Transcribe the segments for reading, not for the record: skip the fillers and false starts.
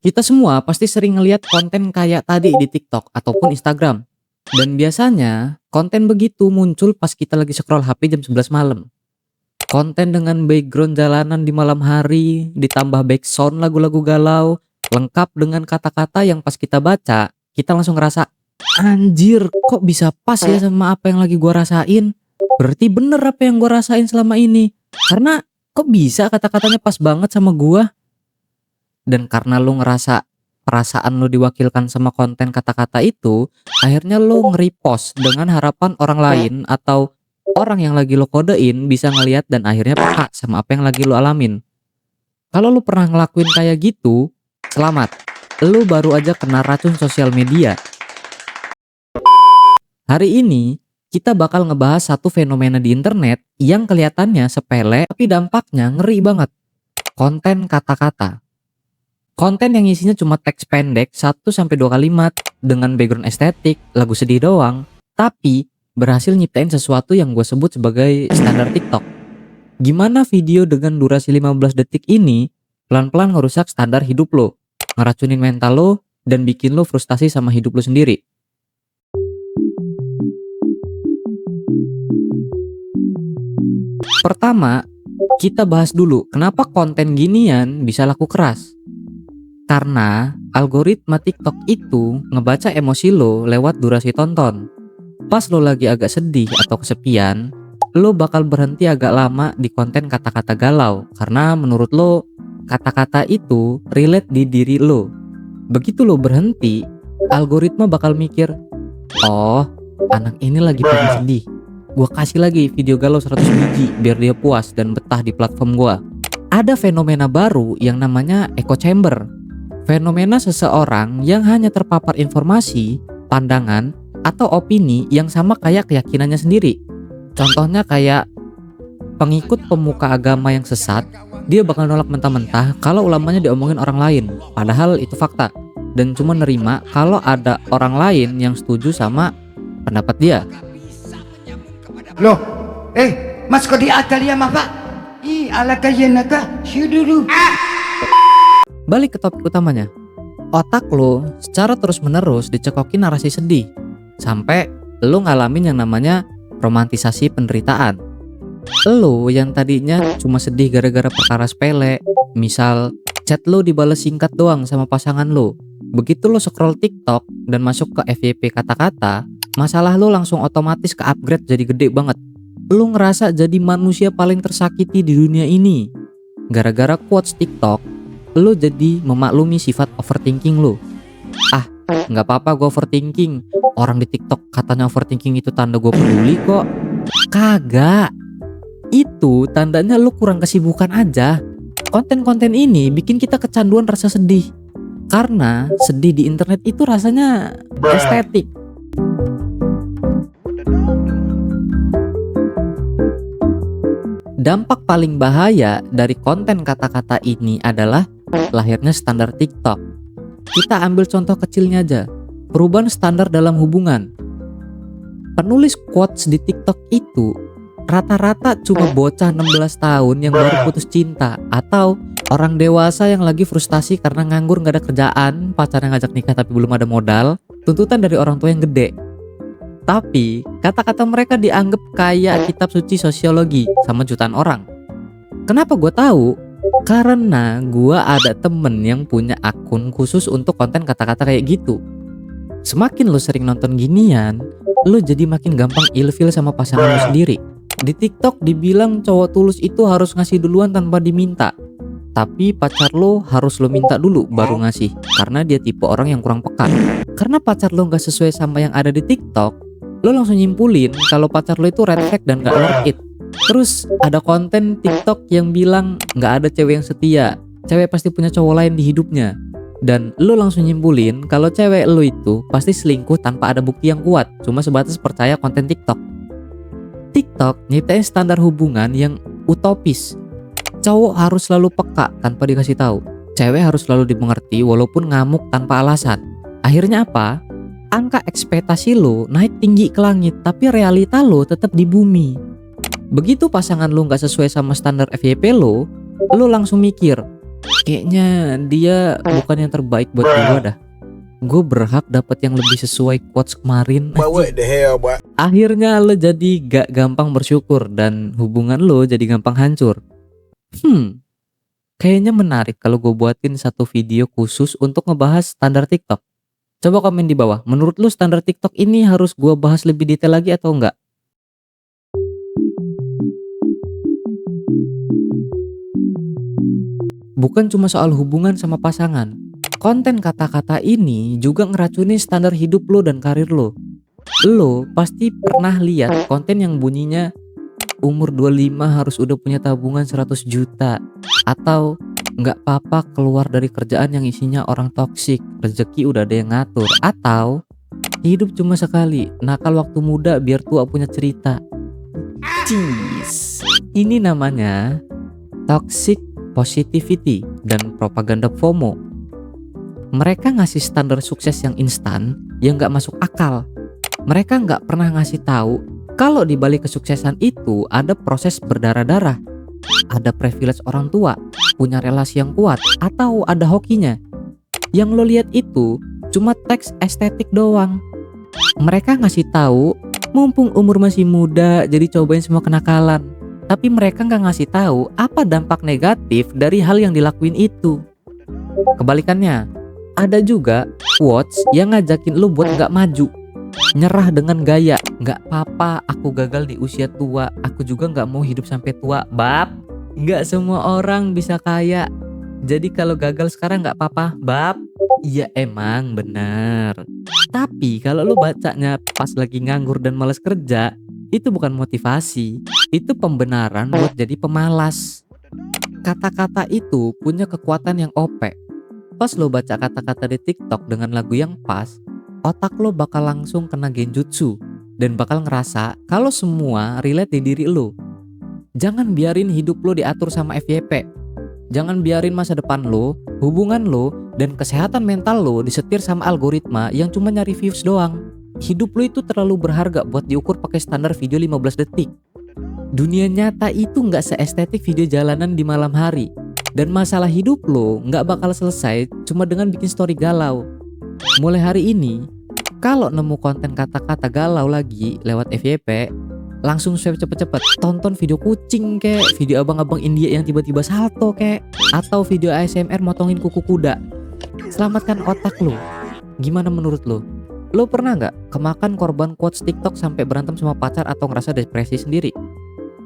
Kita semua pasti sering ngeliat konten kayak tadi di TikTok ataupun Instagram. Dan biasanya konten begitu muncul pas kita lagi scroll HP jam 11 malam. Konten dengan background jalanan di malam hari, ditambah backsound lagu-lagu galau, lengkap dengan kata-kata yang pas kita baca, kita langsung ngerasa, anjir kok bisa pas ya sama apa yang lagi gua rasain. Berarti bener apa yang gua rasain selama ini. Karena kok bisa kata-katanya pas banget sama gua. Dan karena lu ngerasa perasaan lu diwakilkan sama konten kata-kata itu, akhirnya lu nge-repost dengan harapan orang lain atau orang yang lagi lo kodein bisa ngeliat dan akhirnya peka sama apa yang lagi lu alamin. Kalau lu pernah ngelakuin kayak gitu, selamat. Lu baru aja kena racun sosial media. Hari ini kita bakal ngebahas satu fenomena di internet yang kelihatannya sepele tapi dampaknya ngeri banget. Konten kata-kata. Konten yang isinya cuma teks pendek 1-2 kalimat dengan background estetik, lagu sedih doang, tapi berhasil nyiptain sesuatu yang gue sebut sebagai standar TikTok. Gimana video dengan durasi 15 detik ini pelan-pelan ngerusak standar hidup lo, ngeracunin mental lo, dan bikin lo frustasi sama hidup lo sendiri. Pertama, kita bahas dulu kenapa konten ginian bisa laku keras. Karena algoritma TikTok itu ngebaca emosi lo lewat durasi tonton. Pas lo lagi agak sedih atau kesepian, lo bakal berhenti agak lama di konten kata-kata galau. Karena menurut lo, kata-kata itu relate di diri lo. Begitu lo berhenti, algoritma bakal mikir, oh anak ini lagi pengen sedih, gua kasih lagi video galau 100 biji biar dia puas dan betah di platform gua. Ada fenomena baru yang namanya echo chamber. Fenomena seseorang yang hanya terpapar informasi, pandangan, atau opini yang sama kayak keyakinannya sendiri. Contohnya kayak pengikut pemuka agama yang sesat, dia bakal nolak mentah-mentah kalau ulamanya diomongin orang lain, padahal itu fakta. Dan cuma nerima kalau ada orang lain yang setuju sama pendapat dia. Loh, mas kok diatal ya mah pak? Ih, ala kayen naka, syuduru. Balik ke topik utamanya. Otak lo secara terus-menerus dicekokin narasi sedih sampai lo ngalamin yang namanya romantisasi penderitaan. Lo yang tadinya cuma sedih gara-gara perkara sepele, misal chat lo dibalas singkat doang sama pasangan lo. Begitu lo scroll TikTok dan masuk ke FYP kata-kata, masalah lo langsung otomatis ke upgrade jadi gede banget. Lo ngerasa jadi manusia paling tersakiti di dunia ini. Gara-gara quotes TikTok, lo jadi memaklumi sifat overthinking lo. Ah, nggak apa-apa gue overthinking. Orang di TikTok katanya overthinking itu tanda gue peduli kok. Kagak. Itu tandanya lo kurang kesibukan aja. Konten-konten ini bikin kita kecanduan rasa sedih. Karena sedih di internet itu rasanya estetik. Dampak paling bahaya dari konten kata-kata ini adalah lahirnya standar TikTok. Kita ambil contoh kecilnya aja, perubahan standar dalam hubungan. Penulis quotes di TikTok itu rata-rata cuma bocah 16 tahun yang baru putus cinta, atau orang dewasa yang lagi frustasi karena nganggur gak ada kerjaan, pacarnya ngajak nikah tapi belum ada modal, tuntutan dari orang tua yang gede. Tapi kata-kata mereka dianggap kayak kitab suci sosiologi sama jutaan orang. Kenapa gue tahu? Karena gue ada temen yang punya akun khusus untuk konten kata-kata kayak gitu. Semakin lo sering nonton ginian, lo jadi makin gampang ilfil sama pasangan lo sendiri. Di TikTok dibilang cowok tulus itu harus ngasih duluan tanpa diminta. Tapi pacar lo harus lo minta dulu baru ngasih, karena dia tipe orang yang kurang peka. Karena pacar lo gak sesuai sama yang ada di TikTok, lo langsung nyimpulin kalau pacar lo itu red flag dan gak worth it. Terus ada konten TikTok yang bilang gak ada cewek yang setia, cewek pasti punya cowok lain di hidupnya. Dan lo langsung nyimpulin kalau cewek lo itu pasti selingkuh tanpa ada bukti yang kuat, cuma sebatas percaya konten TikTok. TikTok nyiptain standar hubungan yang utopis. Cowok harus selalu peka tanpa dikasih tahu. Cewek harus selalu dimengerti walaupun ngamuk tanpa alasan. Akhirnya apa? Angka ekspektasi lo naik tinggi ke langit, tapi realita lo tetap di bumi. Begitu pasangan lo gak sesuai sama standar FYP lo langsung mikir, Kayaknya dia bukan yang terbaik buat gue dah. Gue berhak dapat yang lebih sesuai quotes kemarin. What the hell, boy? Akhirnya lo jadi gak gampang bersyukur dan hubungan lo jadi gampang hancur. Kayaknya menarik kalau gue buatin satu video khusus untuk ngebahas standar TikTok. Coba komen di bawah, menurut lo standar TikTok ini harus gue bahas lebih detail lagi atau enggak? Bukan cuma soal hubungan sama pasangan. Konten kata-kata ini juga ngeracunin standar hidup lo dan karir lo. Lo pasti pernah lihat konten yang bunyinya umur 25 harus udah punya tabungan 100 juta. Atau nggak apa-apa keluar dari kerjaan yang isinya orang toksik, rezeki udah ada yang ngatur. Atau hidup cuma sekali, nakal waktu muda biar tua punya cerita. Jeez. Ini namanya toxic positivity dan propaganda FOMO. Mereka ngasih standar sukses yang instan yang nggak masuk akal. Mereka nggak pernah ngasih tahu kalau di balik kesuksesan itu ada proses berdarah-darah, ada privilege orang tua, punya relasi yang kuat, atau ada hokinya. Yang lo lihat itu cuma teks estetik doang. Mereka ngasih tahu mumpung umur masih muda jadi cobain semua kenakalan. Tapi mereka nggak ngasih tahu apa dampak negatif dari hal yang dilakuin itu. Kebalikannya, ada juga quotes yang ngajakin lu buat nggak maju, nyerah dengan gaya. Nggak apa-apa, aku gagal di usia tua, aku juga nggak mau hidup sampai tua. Bab, nggak semua orang bisa kaya. Jadi kalau gagal sekarang nggak apa-apa, bab. Iya emang bener. Tapi kalau lu bacanya pas lagi nganggur dan males kerja, itu bukan motivasi, itu pembenaran buat jadi pemalas. Kata-kata itu punya kekuatan yang OP. Pas lo baca kata-kata di TikTok dengan lagu yang pas, otak lo bakal langsung kena genjutsu dan bakal ngerasa kalau semua relate di diri lo. Jangan biarin hidup lo diatur sama FYP. Jangan biarin masa depan lo, hubungan lo, dan kesehatan mental lo disetir sama algoritma yang cuma nyari views doang. Hidup lo itu terlalu berharga buat diukur pakai standar video 15 detik. Dunia nyata itu nggak seestetik video jalanan di malam hari. Dan masalah hidup lo nggak bakal selesai cuma dengan bikin story galau. Mulai hari ini, kalau nemu konten kata-kata galau lagi lewat FYP, langsung swipe cepet-cepet. Tonton video kucing kek, video abang-abang India yang tiba-tiba salto kek, atau video ASMR motongin kuku kuda. Selamatkan otak lo. Gimana menurut lo? Lo pernah nggak kemakan korban quotes TikTok sampai berantem sama pacar atau ngerasa depresi sendiri?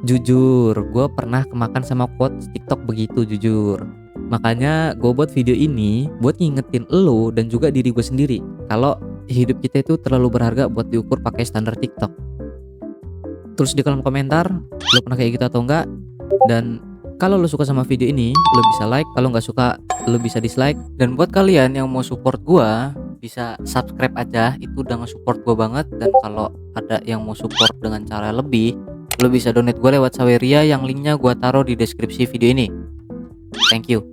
Jujur, gue pernah kemakan sama quotes TikTok begitu, jujur. Makanya gue buat video ini buat ngingetin lo dan juga diri gue sendiri kalau hidup kita itu terlalu berharga buat diukur pakai standar TikTok. Tulis di kolom komentar lo pernah kayak gitu atau enggak. Dan kalau lo suka sama video ini, lo bisa like. Kalau nggak suka, lo bisa dislike. Dan buat kalian yang mau support gue, bisa subscribe aja, itu udah nge-support gue banget. Dan kalau ada yang mau support dengan cara lebih, lo bisa donate gue lewat Saweria yang linknya gue taruh di deskripsi video ini. Thank you.